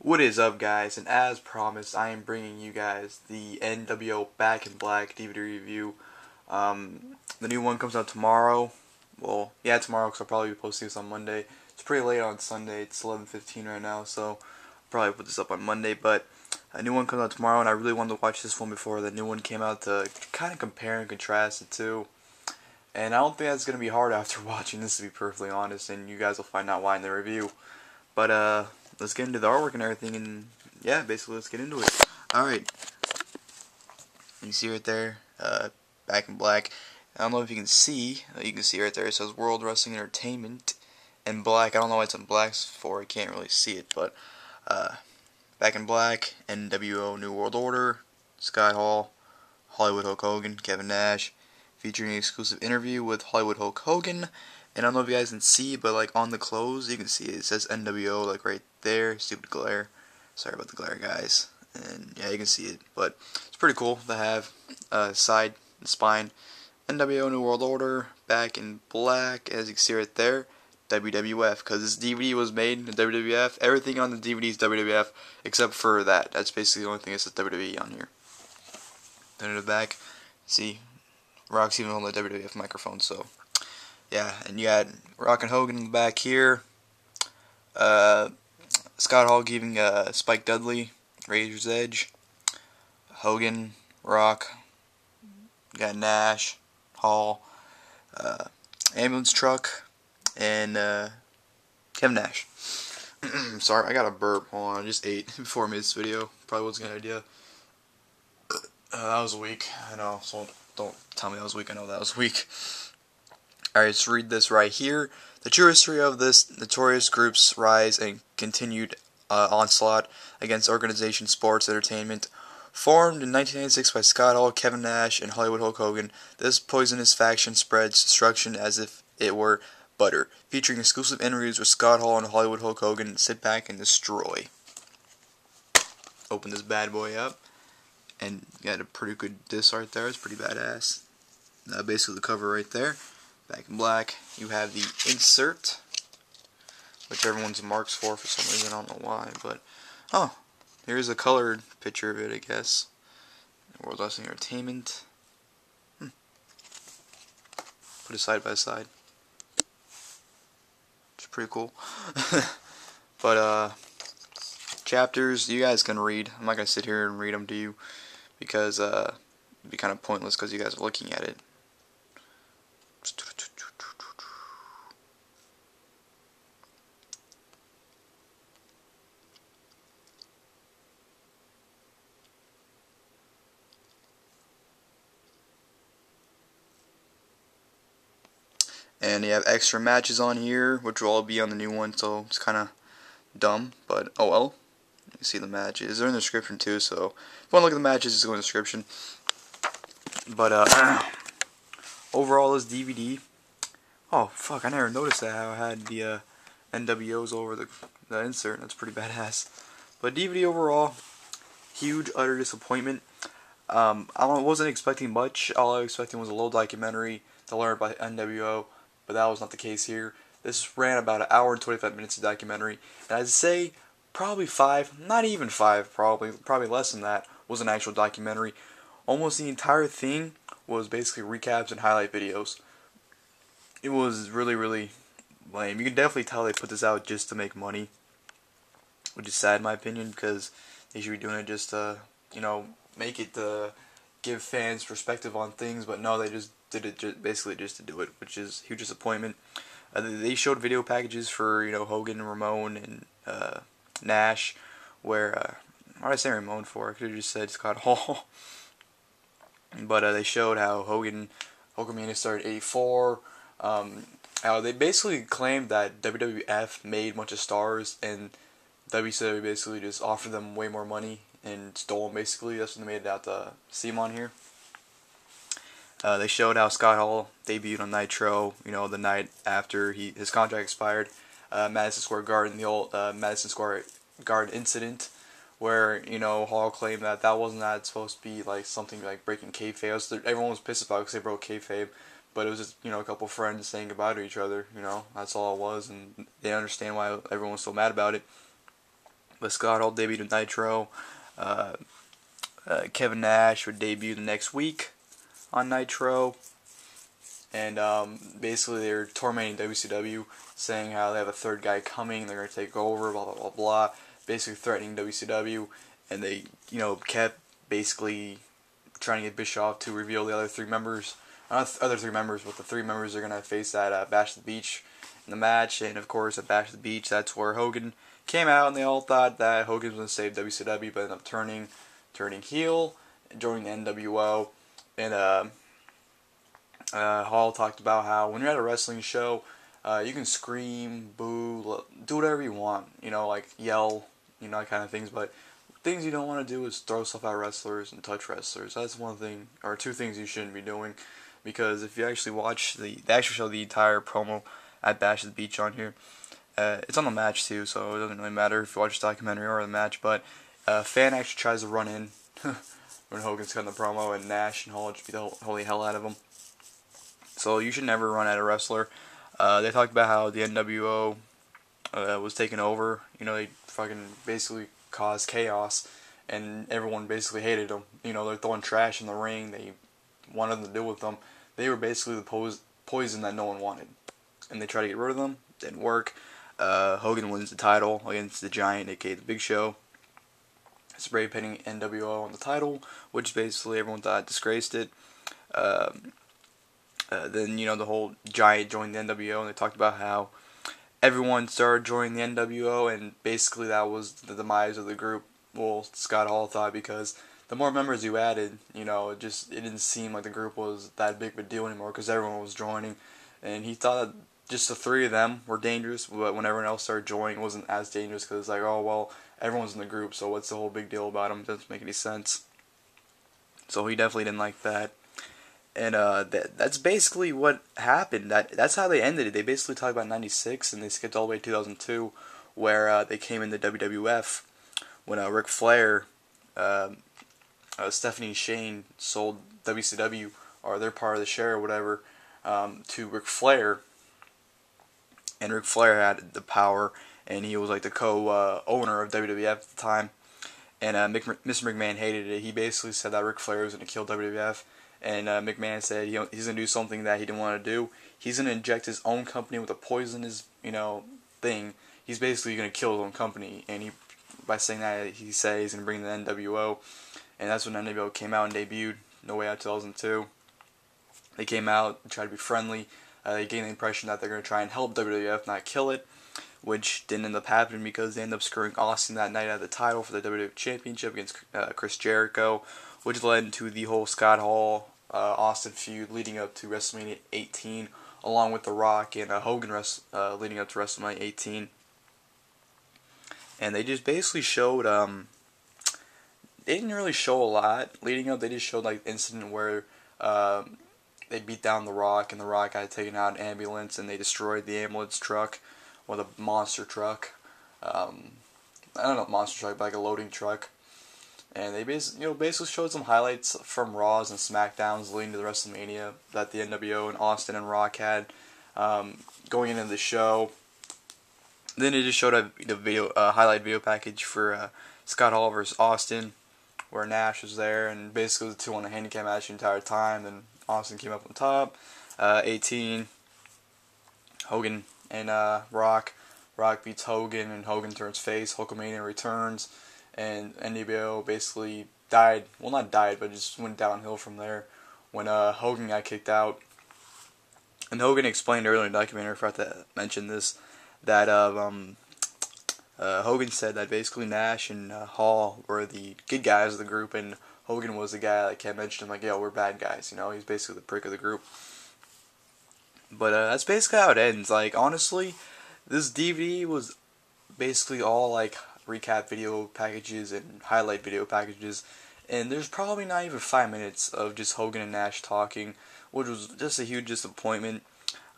What is up, guys? And as promised, I am bringing you guys the NWO Back in Black DVD review. The new one comes out tomorrow. Well, yeah, tomorrow, because I'll probably be posting this on Monday. It's pretty late on Sunday. It's 11:15 right now, so I'll probably put this up on Monday. But a new one comes out tomorrow, and I really wanted to watch this one before the new one came out to kind of compare and contrast the two. And I don't think that's going to be hard after watching this, to be perfectly honest, and you guys will find out why in the review. But let's get into the artwork and everything, and yeah, basically let's get into it. Alright, you see right there, Back in Black. I don't know if you can see right there, it says World Wrestling Entertainment in black. I don't know why it's in black for, I can't really see it, but Back in Black, NWO New World Order, Scott Hall, Hollywood Hulk Hogan, Kevin Nash, featuring an exclusive interview with Hollywood Hulk Hogan. And I don't know if you guys can see, but like on the clothes, you can see it. It says NWO like right there. Stupid glare. Sorry about the glare, guys. And yeah, you can see it. But it's pretty cool to have side and spine. NWO New World Order, Back in Black, as you can see right there. WWF, because this DVD was made in WWF. Everything on the DVD is WWF except for that. That's basically the only thing that says WWE on here. Then in the back, see, Rock's even holding the WWF microphone, so. Yeah, and you got Rock and Hogan in the back here. Scott Hall giving Spike Dudley Razor's Edge. Hogan, Rock. You got Nash, Hall, ambulance truck, and Kevin Nash. Sorry, I got a burp. Hold on, I just ate before I made this video. Probably wasn't a good idea. That was weak. I know, so don't tell me that was weak. I know that was weak. Alright, let's read this right here. The true history of this notorious group's rise and continued onslaught against organization sports entertainment. Formed in 1996 by Scott Hall, Kevin Nash, and Hollywood Hulk Hogan, this poisonous faction spreads destruction as if it were butter. Featuring exclusive interviews with Scott Hall and Hollywood Hulk Hogan, sit back and destroy. Open this bad boy up. And you got a pretty good disc right there. It's pretty badass. Basically the cover right there. Back in Black, you have the insert, which everyone's marks for some reason, I don't know why, but, oh, here's a colored picture of it, I guess. World Wrestling Entertainment. Put it side by side. It's pretty cool. But, chapters, you guys can read. I'm not going to sit here and read them to you, because, it'd be kind of pointless because you guys are looking at it. And you have extra matches on here, which will all be on the new one, so it's kind of dumb, but oh well. You can see the matches. They're in the description too, so if you want to look at the matches, just go in the description. But, overall, this DVD, oh, fuck, I never noticed that, how I had the, NWOs over the insert. That's pretty badass. But DVD overall, huge, utter disappointment. I wasn't expecting much. All I was expecting was a little documentary to learn about NWO, but that was not the case here. This ran about an hour and 25 minutes of documentary, and I'd say probably 5, not even 5, probably less than that, was an actual documentary. Almost the entire thing was basically recaps and highlight videos. It was really, really lame. You can definitely tell they put this out just to make money, which is sad in my opinion, because they should be doing it just to, make it to give fans perspective on things, but no, they just did it basically just to do it, which is a huge disappointment. They showed video packages for, Hogan and Ramon and Nash, where, why did I say Ramon for? I could have just said Scott Hall. But they showed how Hulkamania started in '84. How they basically claimed that WWF made a bunch of stars, and WCW basically just offered them way more money and stole them, basically. That's what they made it out to seem on here. They showed how Scott Hall debuted on Nitro, the night after his contract expired. Madison Square Garden, the old Madison Square Garden incident, where, Hall claimed that wasn't supposed to be, like, something like breaking kayfabe. Everyone was pissed about it because they broke kayfabe, but it was just, a couple friends saying goodbye to each other, that's all it was, and they understand why everyone was so mad about it. But Scott Hall debuted in Nitro. Uh, Kevin Nash would debut the next week on Nitro. And basically they're tormenting WCW, saying how they have a third guy coming, they're going to take over, blah, blah, blah, blah. Basically threatening WCW. And they, kept basically trying to get Bischoff to reveal the other three members. Not the other three members, but the three members are going to face at Bash at the Beach in the match. And of course, at Bash at the Beach, that's where Hogan came out, and they all thought that Hogan was going to save WCW, but ended up turning heel, joining the NWO. And Hall talked about how when you're at a wrestling show, you can scream, boo, do whatever you want, like yell, that kind of things, but things you don't want to do is throw stuff at wrestlers and touch wrestlers. That's one thing, or two things you shouldn't be doing, because if you actually watch they actually show the entire promo at Bash at the Beach on here. It's on the match too, so it doesn't really matter if you watch the documentary or the match, but Fan actually tries to run in when Hogan's cutting the promo, and Nash and Hall just beat the holy hell out of him. So you should never run at a wrestler. They talked about how the NWO was taken over. They fucking basically caused chaos, and everyone basically hated them. They're throwing trash in the ring. They wanted them to deal with them. They were basically the poison that no one wanted, and they tried to get rid of them. Didn't work. Hogan wins the title against the Giant, aka the Big Show. Spray painting NWO on the title, which basically everyone thought disgraced it. Then the whole Giant joined the NWO, and they talked about how everyone started joining the NWO, and basically that was the demise of the group. Well, Scott Hall thought, because the more members you added, it didn't seem like the group was that big of a deal anymore, because everyone was joining, and he thought that just the three of them were dangerous, but when everyone else started joining, it wasn't as dangerous, because it's like, oh well, everyone's in the group, so what's the whole big deal about them? It doesn't make any sense. So he definitely didn't like that. And that's basically what happened. That's how they ended it. They basically talked about 96, and they skipped all the way to 2002, where they came into WWF when Ric Flair, Stephanie Shane sold WCW, or their part of the share or whatever, to Ric Flair. And Ric Flair had the power, and he was like the co-owner of WWF at the time. And Mr. McMahon hated it. He basically said that Ric Flair was going to kill WWF. And McMahon said he's going to do something that he didn't want to do. He's going to inject his own company with a poisonous, thing. He's basically going to kill his own company. And by saying that, he said he's going to bring the NWO. And that's when NWO came out and debuted, No Way Out 2002. They came out and tried to be friendly. They gained the impression that they're going to try and help WWF, not kill it, which didn't end up happening, because they ended up screwing Austin that night out of the title for the WWF Championship against Chris Jericho, which led to the whole Scott Hall Austin feud leading up to WrestleMania 18, along with The Rock and Hogan leading up to WrestleMania 18. And they just basically showed, they didn't really show a lot leading up. They just showed like the incident where they beat down The Rock, and The Rock got taken out in an ambulance, and they destroyed the ambulance truck with a monster truck. I don't know, monster truck, but like a loading truck. And they basically showed some highlights from Raws and SmackDowns leading to the WrestleMania that the NWO and Austin and Rock had going into the show. Then they just showed a highlight video package for Scott Hall versus Austin, where Nash was there, and basically the two on a handicap match the entire time. Then Austin came up on top. 18, Hogan and Rock. Rock beats Hogan, and Hogan turns face. Hulkamania returns, and NWO basically died. Well, not died, but just went downhill from there when Hogan got kicked out. And Hogan explained earlier in the documentary, I forgot to mention this, that Hogan said that basically Nash and Hall were the good guys of the group, and Hogan was the guy that kept mentioning, like, yo, we're bad guys, he's basically the prick of the group. But that's basically how it ends. Like, honestly, this DVD was basically all, like, recap video packages and highlight video packages, and there's probably not even 5 minutes of just Hogan and Nash talking, which was just a huge disappointment.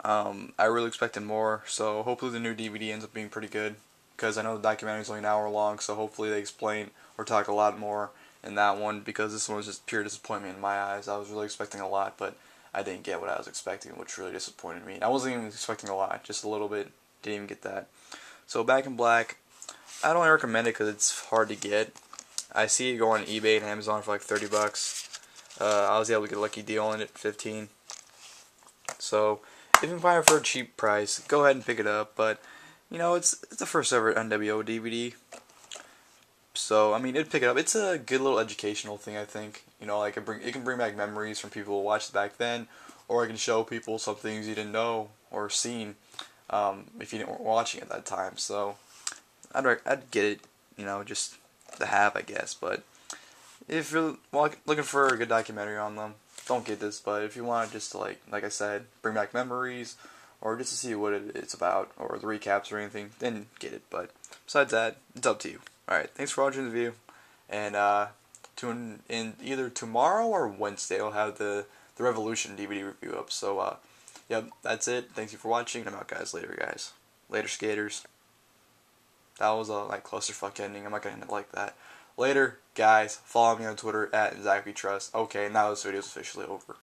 I really expected more, so hopefully the new DVD ends up being pretty good, because I know the documentary is only an hour long, so hopefully they explain or talk a lot more in that one, because this one was just pure disappointment in my eyes. I was really expecting a lot, but I didn't get what I was expecting, which really disappointed me. I wasn't even expecting a lot, just a little bit. Didn't even get that. So Back in Black, I don't recommend it because it's hard to get. I see it go on eBay and Amazon for like 30 bucks. I was able to get a lucky deal on it for 15. So if you can find it for a cheap price, go ahead and pick it up. But you know, it's the first ever NWO DVD. So I mean, it'd pick it up. It's a good little educational thing, I think. You know, like it can bring back memories from people who watched it back then, or it can show people some things you didn't know or seen if you weren't watching at that time. So I'd get it. You know, just to have, I guess. But if you're looking for a good documentary on them, don't get this. But if you want just to like I said, bring back memories, or just to see what it's about, or the recaps or anything, then get it. But besides that, it's up to you. Alright, thanks for watching the video, and tune in either tomorrow or Wednesday. I'll have the Revolution DVD review up. So, yep, that's it. Thank you for watching. I'm out, guys. Later, guys. Later, skaters. That was a clusterfuck ending. I'm not gonna end it like that. Later, guys. Follow me on Twitter at ZachWeTrust. Okay, now this video is officially over.